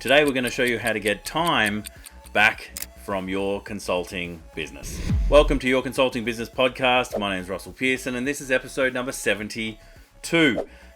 Today we're going to show you how to get time back from your consulting business. Welcome to Your Consulting Business Podcast. My name is Russell Pearson and this is episode number 72.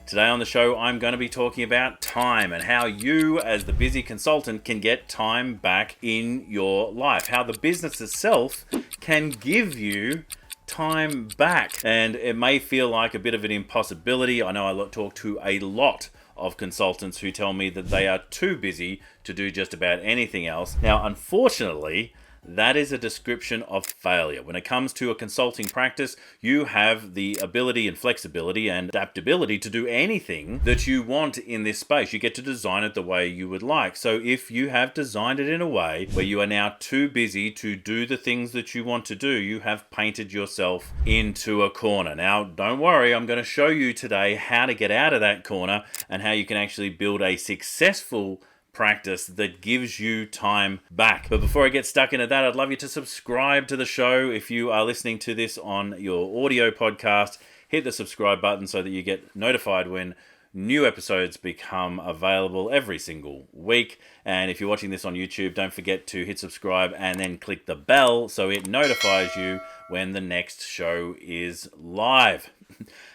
Today on the show I'm going to be talking about time and how you as the busy consultant can get time back in your life. How the business itself can give you time back. And it may feel like a bit of an impossibility. I know I talk to a lot of consultants who tell me that they are too busy to do just about anything else. Now, unfortunately, that is a description of failure. When it comes to a consulting practice, you have the ability and flexibility and adaptability to do anything that you want in this space. You get to design it the way you would like. So if you have designed it in a way where you are now too busy to do the things that you want to do, you have painted yourself into a corner. Now, don't worry, I'm going to show you today how to get out of that corner and how you can actually build a successful practice that gives you time back. But before I get stuck into that, I'd love you to subscribe to the show. If you are listening to this on your audio podcast, hit the subscribe button so that you get notified when new episodes become available every single week. And if you're watching this on YouTube, don't forget to hit subscribe and then click the bell so it notifies you when the next show is live.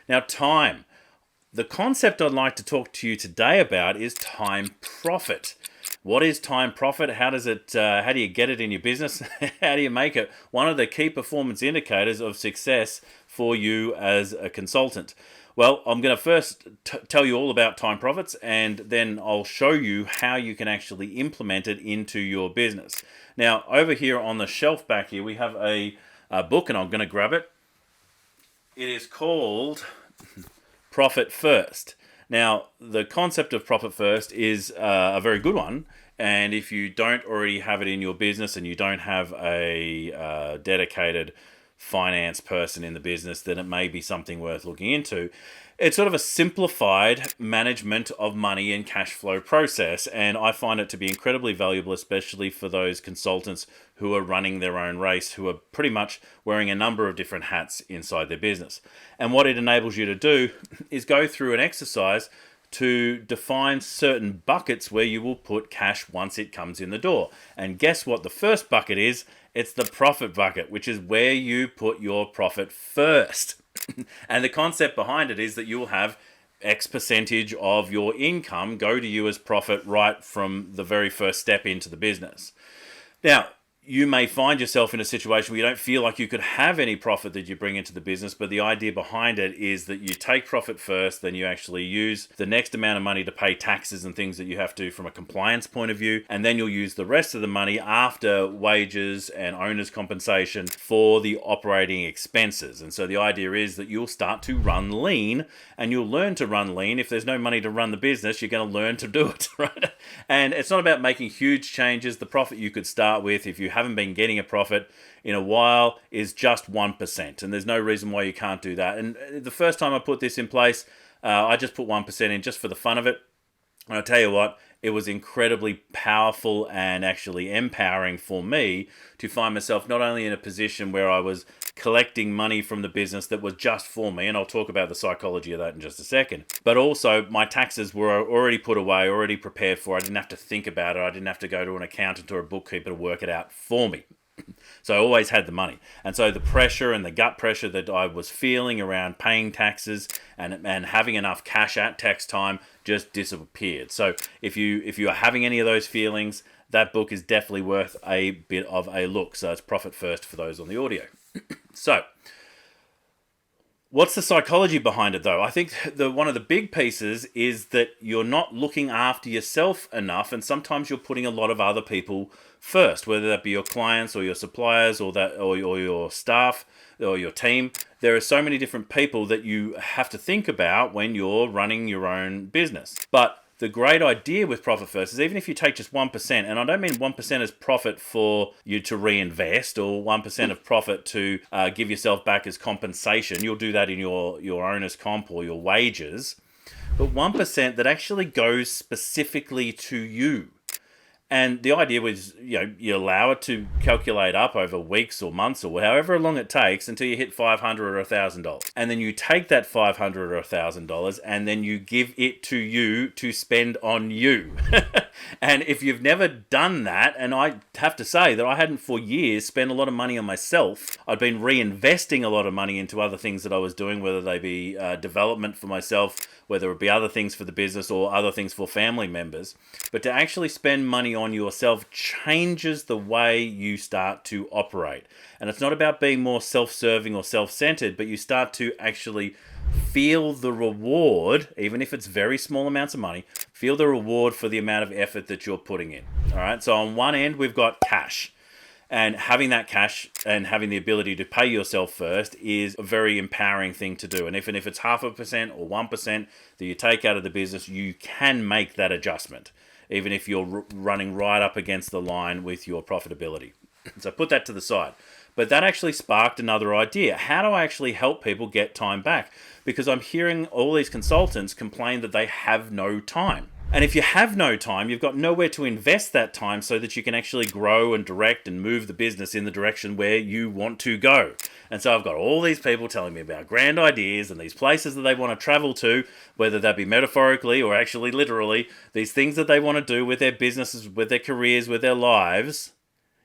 Now, time. The concept I'd like to talk to you today about is time profit. What is time profit? How do you get it in your business? How do you make it one of the key performance indicators of success for you as a consultant? Well, I'm going to first tell you all about time profits, and then I'll show you how you can actually implement it into your business. Now, over here on the shelf back here, we have a book, and I'm going to grab it. It is called Profit First. Now, the concept of profit first is a very good one. And if you don't already have it in your business and you don't have a dedicated finance person in the business, then it may be something worth looking into. It's sort of a simplified management of money and cash flow process, and I find it to be incredibly valuable, especially for those consultants who are running their own race, who are pretty much wearing a number of different hats inside their business. And what it enables you to do is go through an exercise to define certain buckets where you will put cash once it comes in the door. And guess what the first bucket is? It's the profit bucket, which is where you put your profit first. And the concept behind it is that you will have X percentage of your income go to you as profit right from the very first step into the business. Now, you may find yourself in a situation where you don't feel like you could have any profit that you bring into the business, but the idea behind it is that you take profit first, then you actually use the next amount of money to pay taxes and things that you have to from a compliance point of view, and then you'll use the rest of the money after wages and owner's compensation for the operating expenses. And so the idea is that you'll start to run lean, and you'll learn to run lean. If there's no money to run the business, you're going to learn to do it, right? And it's not about making huge changes. The profit you could start with, if you haven't been getting a profit in a while, is just 1%, and there's no reason why you can't do that. And the first time I put this in place, I just put 1% in just for the fun of it, and I'll tell you what, it was incredibly powerful and actually empowering for me to find myself not only in a position where I was collecting money from the business that was just for me, and I'll talk about the psychology of that in just a second, but also my taxes were already put away, already prepared for. I didn't have to think about it. I didn't have to go to an accountant or a bookkeeper to work it out for me. So I always had the money. And so the pressure and the gut pressure that I was feeling around paying taxes and having enough cash at tax time just disappeared. So if you are having any of those feelings, that book is definitely worth a bit of a look. So it's Profit First for those on the audio. So what's the psychology behind it, though? I think one of the big pieces is that you're not looking after yourself enough, and sometimes you're putting a lot of other people first, whether that be your clients or your suppliers or your staff or your team. There are so many different people that you have to think about when you're running your own business. But the great idea with Profit First is even if you take just 1%, and I don't mean 1% as profit for you to reinvest or 1% of profit to give yourself back as compensation. You'll do that in your owner's comp or your wages. But 1% that actually goes specifically to you. And the idea was, you allow it to calculate up over weeks or months or however long it takes until you hit $500 or $1,000. And then you take that $500 or $1,000 and then you give it to you to spend on you. And if you've never done that, and I have to say that I hadn't for years spent a lot of money on myself, I'd been reinvesting a lot of money into other things that I was doing, whether they be development for myself, whether it be other things for the business or other things for family members. But to actually spend money on yourself changes the way you start to operate. And it's not about being more self-serving or self-centered, but you start to actually feel the reward, even if it's very small amounts of money, feel the reward for the amount of effort that you're putting in. All right. So on one end, we've got cash. And having that cash and having the ability to pay yourself first is a very empowering thing to do. And if it's 0.5% or 1% that you take out of the business, you can make that adjustment, even if you're running right up against the line with your profitability. So put that to the side. But that actually sparked another idea. How do I actually help people get time back? Because I'm hearing all these consultants complain that they have no time. And if you have no time, you've got nowhere to invest that time so that you can actually grow and direct and move the business in the direction where you want to go. And so I've got all these people telling me about grand ideas and these places that they want to travel to, whether that be metaphorically or actually literally, these things that they want to do with their businesses, with their careers, with their lives.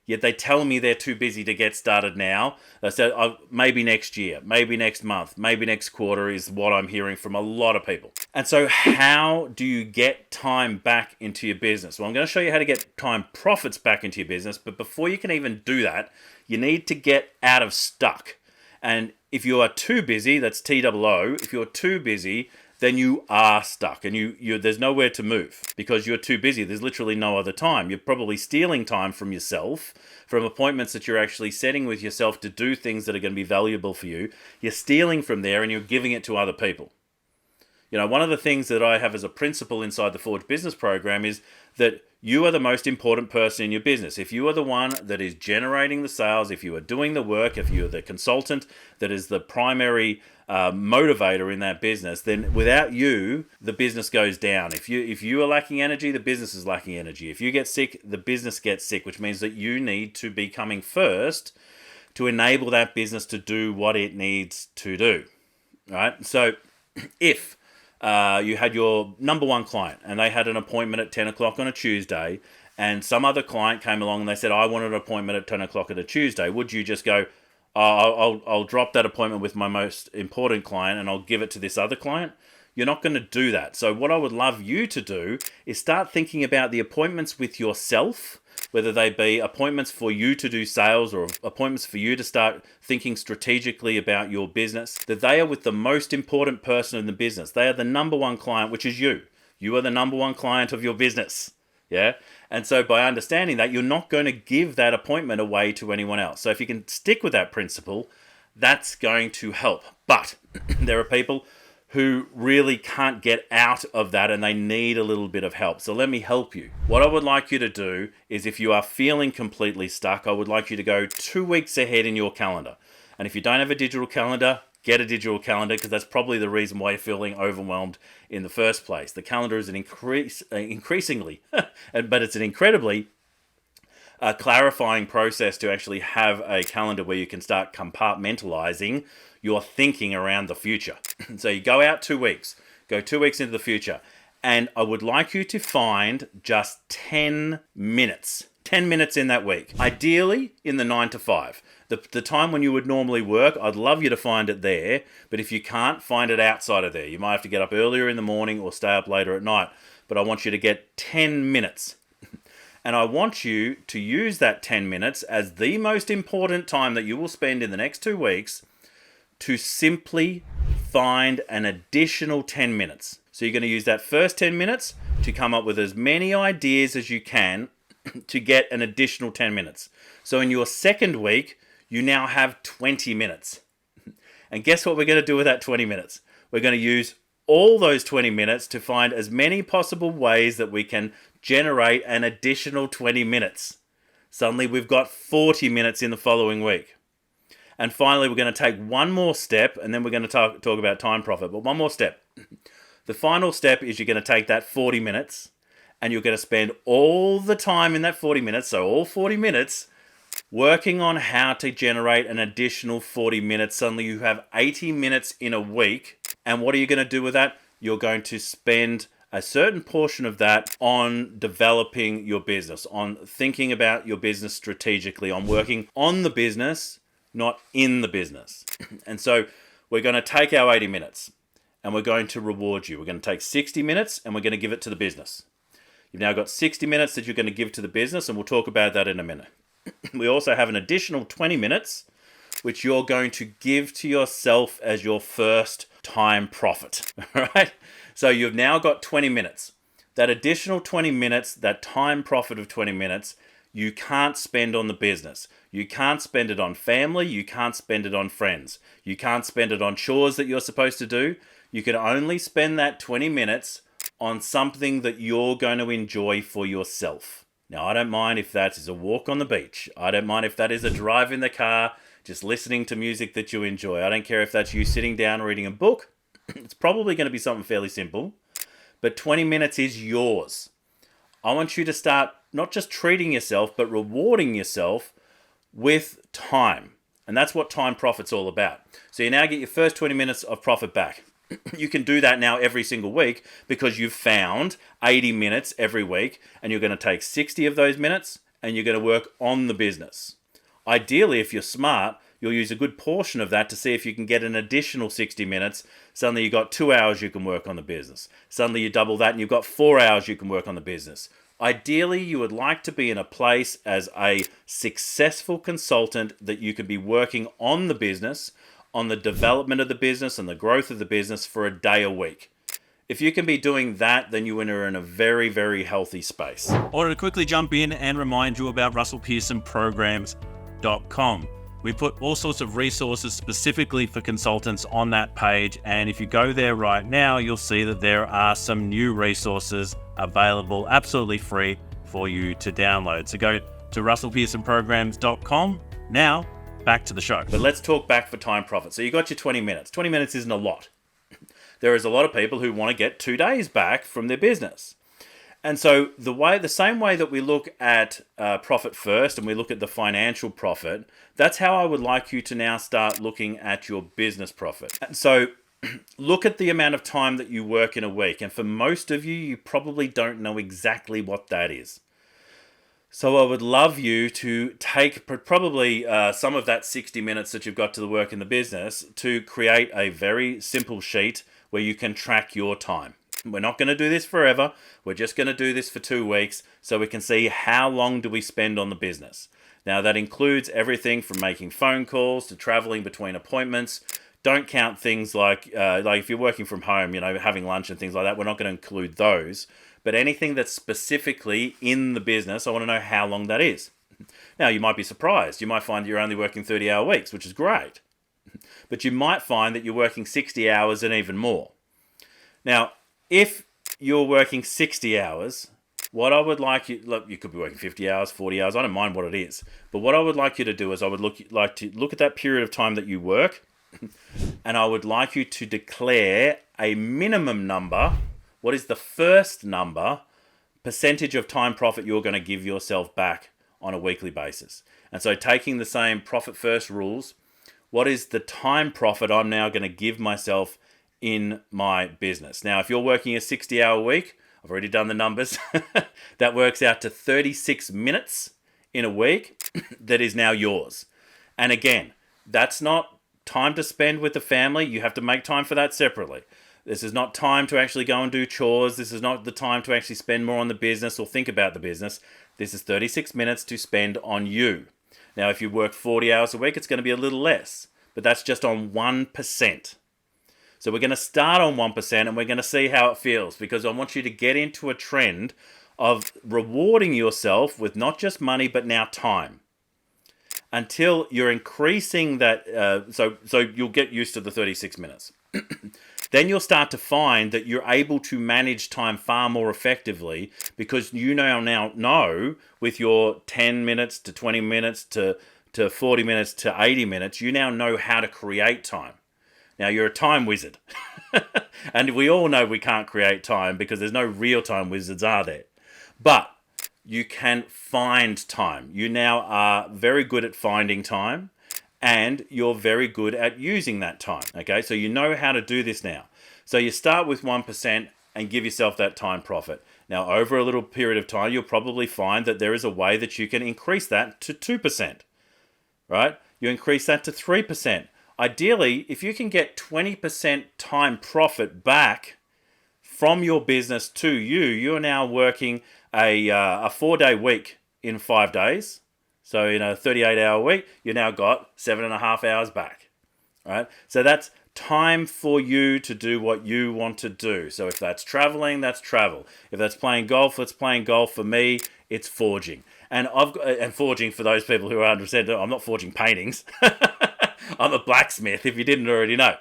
Yet they tell me they're too busy to get started now. They said, maybe next year, maybe next month, maybe next quarter is what I'm hearing from a lot of people. And so how do you get time back into your business? Well, I'm going to show you how to get time profits back into your business. But before you can even do that, you need to get out of stuck. And if you are too busy, that's TOO, if you're too busy, then you are stuck and there's nowhere to move because you're too busy. There's literally no other time. You're probably stealing time from yourself, from appointments that you're actually setting with yourself to do things that are going to be valuable for you. You're stealing from there and you're giving it to other people. One of the things that I have as a principle inside the Forge Business Program is that you are the most important person in your business. If you are the one that is generating the sales, if you are doing the work, if you're the consultant that is the primary motivator in that business, then without you, the business goes down. If you are lacking energy, the business is lacking energy. If you get sick, the business gets sick, which means that you need to be coming first to enable that business to do what it needs to do. All right? So if you had your number one client and they had an appointment at 10 o'clock on a Tuesday and some other client came along and they said, I want an appointment at 10 o'clock at a Tuesday, would you just go, I'll drop that appointment with my most important client and I'll give it to this other client? You're not going to do that. So what I would love you to do is start thinking about the appointments with yourself, whether they be appointments for you to do sales or appointments for you to start thinking strategically about your business, that they are with the most important person in the business. They are the number one client, which is you. You are the number one client of your business. Yeah. And so by understanding that, you're not going to give that appointment away to anyone else. So if you can stick with that principle, that's going to help. But there are people who really can't get out of that and they need a little bit of help. So let me help you. What I would like you to do is, if you are feeling completely stuck, I would like you to go 2 weeks ahead in your calendar. And if you don't have a digital calendar, get a digital calendar, because that's probably the reason why you're feeling overwhelmed in the first place. The calendar is an increasingly, but it's an incredibly clarifying process to actually have a calendar where you can start compartmentalizing your thinking around the future. So you go out 2 weeks, go 2 weeks into the future, and I would like you to find just 10 minutes. 10 minutes in that week. Ideally in the 9 to 5. The time when you would normally work, I'd love you to find it there, but if you can't, find it outside of there. You might have to get up earlier in the morning or stay up later at night, but I want you to get 10 minutes. And I want you to use that 10 minutes as the most important time that you will spend in the next 2 weeks to simply find an additional 10 minutes. So you're going to use that first 10 minutes to come up with as many ideas as you can to get an additional 10 minutes. So in your second week, you now have 20 minutes. And guess what we're going to do with that 20 minutes? We're going to use all those 20 minutes to find as many possible ways that we can generate an additional 20 minutes. Suddenly we've got 40 minutes in the following week. And finally, we're going to take one more step, and then we're going to talk about time profit. But one more step. The final step is you're going to take that 40 minutes and you're going to spend all the time in that 40 minutes, so all 40 minutes, working on how to generate an additional 40 minutes. Suddenly you have 80 minutes in a week. And what are you going to do with that? You're going to spend a certain portion of that on developing your business, on thinking about your business strategically, on working on the business, not in the business. And so we're going to take our 80 minutes and we're going to reward you. We're going to take 60 minutes and we're going to give it to the business. You've now got 60 minutes that you're going to give to the business, and we'll talk about that in a minute. We also have an additional 20 minutes, which you're going to give to yourself as your first time profit, right? So you've now got 20 minutes. That additional 20 minutes, that time profit of 20 minutes, you can't spend on the business. You can't spend it on family. You can't spend it on friends. You can't spend it on chores that you're supposed to do. You can only spend that 20 minutes on something that you're going to enjoy for yourself. Now, I don't mind if that is a walk on the beach. I don't mind if that is a drive in the car, just listening to music that you enjoy. I don't care if that's you sitting down reading a book. It's probably going to be something fairly simple, but 20 minutes is yours. I want you to start not just treating yourself, but rewarding yourself with time. And that's what time profit's all about. So you now get your first 20 minutes of profit back. You can do that now every single week because you've found 80 minutes every week, and you're going to take 60 of those minutes and you're going to work on the business. Ideally, if you're smart, you'll use a good portion of that to see if you can get an additional 60 minutes. Suddenly you've got 2 hours you can work on the business. Suddenly you double that and you've got 4 hours you can work on the business. Ideally, you would like to be in a place as a successful consultant that you could be working on the business, on the development of the business and the growth of the business for a day a week. If you can be doing that, then you are in a very, very healthy space. I wanted to quickly jump in and remind you about russellpearsonprograms.com. We put all sorts of resources specifically for consultants on that page, and if you go there right now, you'll see that there are some new resources available absolutely free for you to download. So go to russellpearsonprograms.com. Now, back to the show. But let's talk back for time profit. So you got your 20 minutes. 20 minutes isn't a lot. There is a lot of people who want to get 2 days back from their business. And so the same way that we look at profit first and we look at the financial profit, that's how I would like you to now start looking at your business profit. And so look at the amount of time that you work in a week. And for most of you, you probably don't know exactly what that is. So I would love you to take probably some of that 60 minutes that you've got to the work in the business to create a very simple sheet where you can track your time. We're not going to do this forever. We're just going to do this for 2 weeks so we can see how long do we spend on the business. Now that includes everything from making phone calls to traveling between appointments. Don't count things like if you're working from home, having lunch and things like that. We're not going to include those. But anything that's specifically in the business, I want to know how long that is. Now, you might be surprised. You might find you're only working 30-hour weeks, which is great. But you might find that you're working 60 hours and even more. Now, if you're working 60 hours, what I would like you... Look, you could be working 50 hours, 40 hours. I don't mind what it is. But what I would like you to do is I would like to look at that period of time that you work, and I would like you to declare a minimum number. What is the first number, percentage of time profit you're going to give yourself back on a weekly basis? And so taking the same profit first rules, what is the time profit I'm now going to give myself in my business? Now, if you're working a 60-hour week, I've already done the numbers, that works out to 36 minutes in a week that is now yours. And again, that's not time to spend with the family. You have to make time for that separately. This is not time to actually go and do chores. This is not the time to actually spend more on the business or think about the business. This is 36 minutes to spend on you. Now, if you work 40 hours a week, it's going to be a little less, but that's just on 1%. So we're going to start on 1% and we're going to see how it feels, because I want you to get into a trend of rewarding yourself with not just money, but now time. Until you're increasing that, so you'll get used to the 36 minutes. Then you'll start to find that you're able to manage time far more effectively, because you now know with your 10 minutes to 20 minutes to 40 minutes to 80 minutes, you now know how to create time. Now, you're a time wizard. And we all know we can't create time because there's no real-time wizards, are there? But you can find time. You now are very good at finding time, and you're very good at using that time. Okay, so you know how to do this now. So you start with 1% and give yourself that time profit. Now, over a little period of time, you'll probably find that there is a way that you can increase that to 2%, right? You increase that to 3%. Ideally, if you can get 20% time profit back from your business to you, you're now working a 4-day week in 5 days. So in a 38-hour week, you now got 7.5 hours back, right? So that's time for you to do what you want to do. So if that's traveling, that's travel. If that's playing golf, that's playing golf. For me, it's forging. And forging, for those people who are understand, I'm not forging paintings. I'm a blacksmith, if you didn't already know.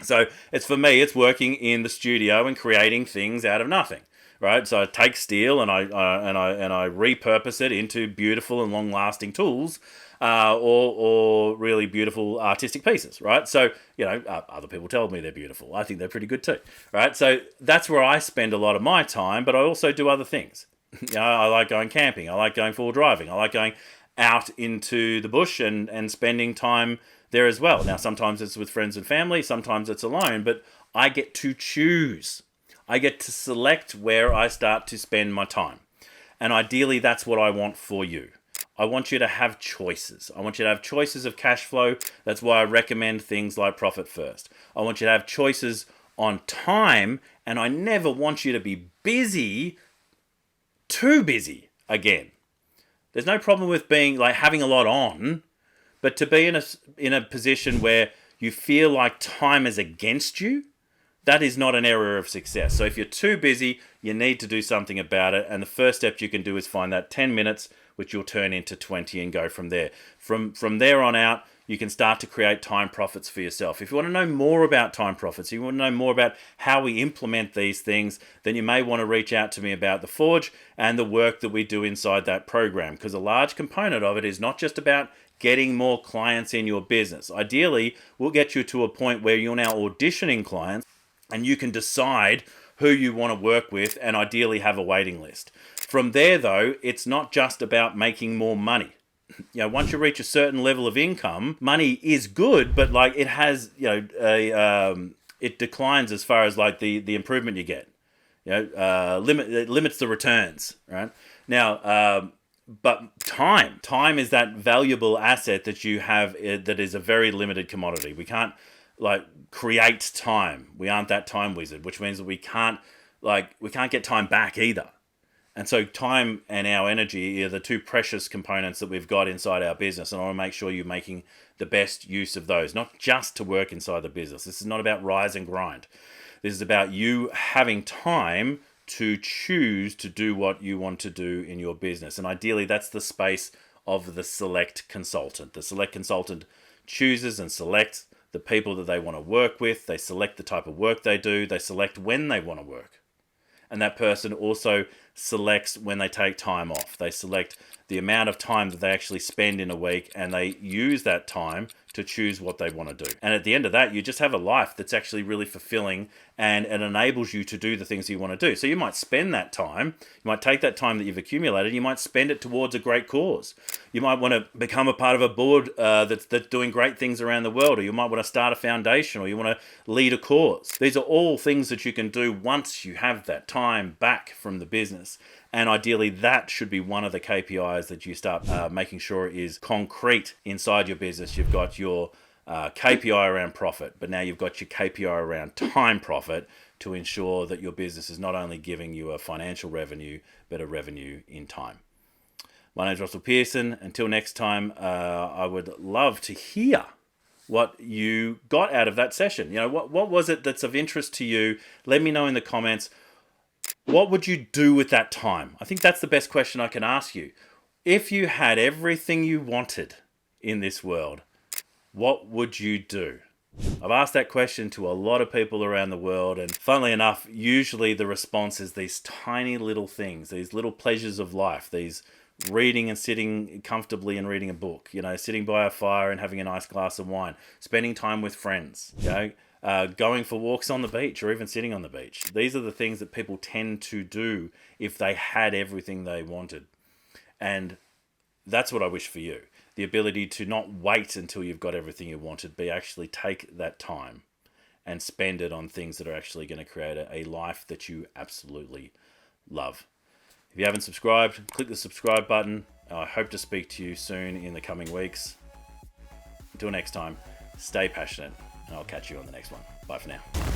So it's, for me, it's working in the studio and creating things out of nothing, right? So I take steel and I repurpose it into beautiful and long-lasting tools, or really beautiful artistic pieces, right? So, other people tell me they're beautiful. I think they're pretty good too, right? So that's where I spend a lot of my time, but I also do other things. I like going camping. I like going full driving. I like going out into the bush and spending time there as well. Now, sometimes it's with friends and family, sometimes it's alone, but I get to choose. I get to select where I start to spend my time. And ideally, that's what I want for you. I want you to have choices. I want you to have choices of cash flow. That's why I recommend things like Profit First. I want you to have choices on time, and I never want you to be busy, too busy again. There's no problem with being having a lot on, but to be in a position where you feel like time is against you, that is not an area of success. So if you're too busy, you need to do something about it. And the first step you can do is find that 10 minutes, which you'll turn into 20 and go from there. From there on out, you can start to create time profits for yourself. If you want to know more about time profits, you want to know more about how we implement these things, then you may want to reach out to me about the Forge and the work that we do inside that program, because a large component of it is not just about getting more clients in your business. Ideally, we'll get you to a point where you're now auditioning clients and you can decide who you want to work with and ideally have a waiting list. From there, though, it's not just about making more money. Once you reach a certain level of income, money is good, but it has, it declines as far as the improvement you get. It limits the returns, right? Now, but time is that valuable asset that you have that is a very limited commodity. We can't create time. We aren't that time wizard, which means that we can't get time back either. And so time and our energy are the two precious components that we've got inside our business. And I want to make sure you're making the best use of those, not just to work inside the business. This is not about rise and grind. This is about you having time to choose to do what you want to do in your business. And ideally, that's the space of the select consultant. The select consultant chooses and selects the people that they want to work with. They select the type of work they do. They select when they want to work. And that person also selects when they take time off. They select the amount of time that they actually spend in a week, and they use that time to choose what they want to do. And at the end of that, you just have a life that's actually really fulfilling, and it enables you to do the things you want to do. So you might spend that time, you might take that time that you've accumulated, you might spend it towards a great cause. You might want to become a part of a board that's doing great things around the world, or you might want to start a foundation, or you want to lead a cause. These are all things that you can do once you have that time back from the business. And ideally, that should be one of the KPIs that you start making sure is concrete inside your business. You've got your KPI around profit, but now you've got your KPI around time profit to ensure that your business is not only giving you a financial revenue, but a revenue in time. My name is Russell Pearson. Until next time, I would love to hear what you got out of that session. What was it that's of interest to you? Let me know in the comments. What would you do with that time? I think that's the best question I can ask you. If you had everything you wanted in this world, what would you do? I've asked that question to a lot of people around the world, and funnily enough, usually the response is these tiny little things, these little pleasures of life, these reading and sitting comfortably and reading a book, sitting by a fire and having a nice glass of wine, spending time with friends, going for walks on the beach, or even sitting on the beach. These are the things that people tend to do if they had everything they wanted. And that's what I wish for you. The ability to not wait until you've got everything you wanted, but actually take that time and spend it on things that are actually going to create a life that you absolutely love. If you haven't subscribed, click the subscribe button. I hope to speak to you soon in the coming weeks. Until next time, stay passionate, and I'll catch you on the next one. Bye for now.